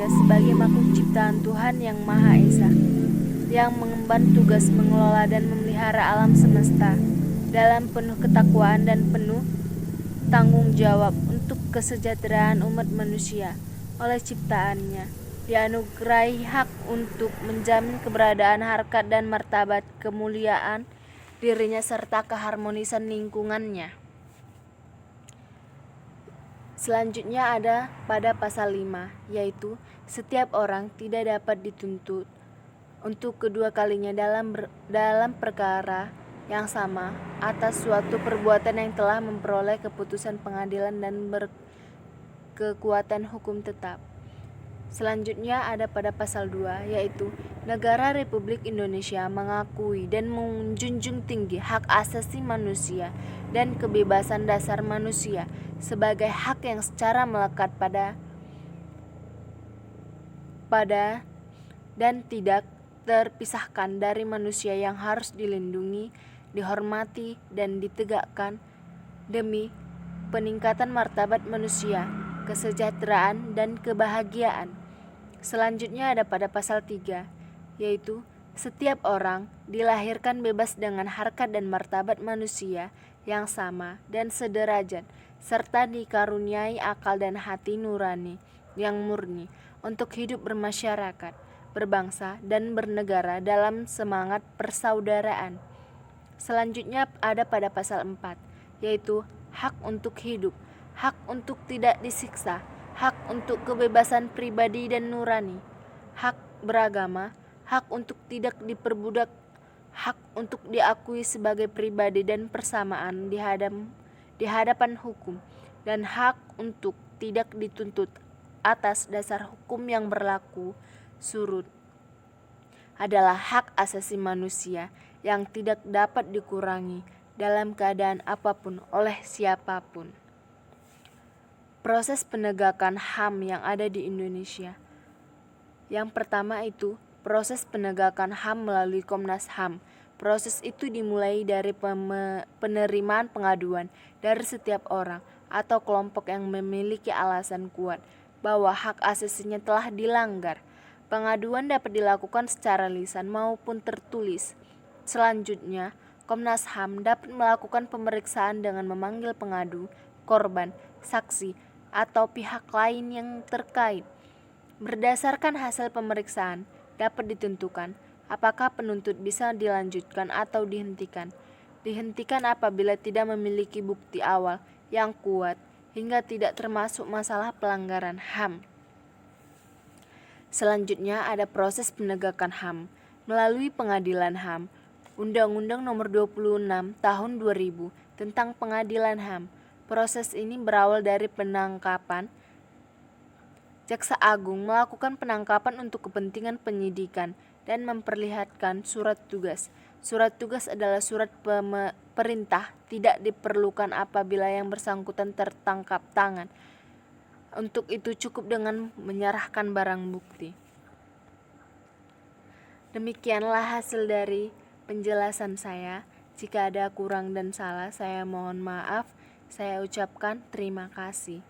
manusia sebagai makhluk ciptaan Tuhan yang Maha Esa, yang mengemban tugas mengelola dan memelihara alam semesta dalam penuh ketakwaan dan penuh tanggung jawab untuk kesejahteraan umat manusia. Oleh ciptaannya, dianugerahi hak untuk menjamin keberadaan, harkat dan martabat, kemuliaan dirinya serta keharmonisan lingkungannya. Selanjutnya ada pada pasal 5, yaitu setiap orang tidak dapat dituntut untuk kedua kalinya dalam perkara yang sama atas suatu perbuatan yang telah memperoleh keputusan pengadilan dan berkekuatan hukum tetap. Selanjutnya ada pada pasal 2, yaitu Negara Republik Indonesia mengakui dan menjunjung tinggi hak asasi manusia dan kebebasan dasar manusia sebagai hak yang secara melekat pada dan tidak terpisahkan dari manusia yang harus dilindungi, dihormati, dan ditegakkan demi peningkatan martabat manusia, kesejahteraan, dan kebahagiaan. Selanjutnya ada pada pasal 3, yaitu setiap orang dilahirkan bebas dengan harkat dan martabat manusia yang sama dan sederajat, serta dikaruniai akal dan hati nurani yang murni untuk hidup bermasyarakat, berbangsa, dan bernegara dalam semangat persaudaraan. Selanjutnya ada pada pasal 4, yaitu hak untuk hidup, hak untuk tidak disiksa, hak untuk kebebasan pribadi dan nurani, hak beragama, hak untuk tidak diperbudak, hak untuk diakui sebagai pribadi dan persamaan di hadapan hukum, dan hak untuk tidak dituntut atas dasar hukum yang berlaku surut adalah hak asasi manusia yang tidak dapat dikurangi dalam keadaan apapun oleh siapapun. Proses penegakan HAM yang ada di Indonesia. Yang pertama itu proses penegakan HAM melalui Komnas HAM. Proses itu dimulai dari penerimaan pengaduan dari setiap orang atau kelompok yang memiliki alasan kuat bahwa hak asasinya telah dilanggar. Pengaduan dapat dilakukan secara lisan maupun tertulis. Selanjutnya, Komnas HAM dapat melakukan pemeriksaan dengan memanggil pengadu, korban, saksi, atau pihak lain yang terkait. Berdasarkan hasil pemeriksaan, dapat ditentukan apakah penuntut bisa dilanjutkan atau dihentikan. Dihentikan apabila tidak memiliki bukti awal yang kuat hingga tidak termasuk masalah pelanggaran HAM. Selanjutnya ada proses penegakan HAM melalui Pengadilan HAM. Undang-Undang Nomor 26 Tahun 2000 tentang Pengadilan HAM. Proses ini berawal dari penangkapan. Jaksa Agung melakukan penangkapan untuk kepentingan penyidikan dan memperlihatkan surat tugas. Surat tugas adalah surat perintah tidak diperlukan apabila yang bersangkutan tertangkap tangan. Untuk itu cukup dengan menyerahkan barang bukti. Demikianlah hasil dari penjelasan saya. Jika ada kurang dan salah, saya mohon maaf. Saya ucapkan terima kasih.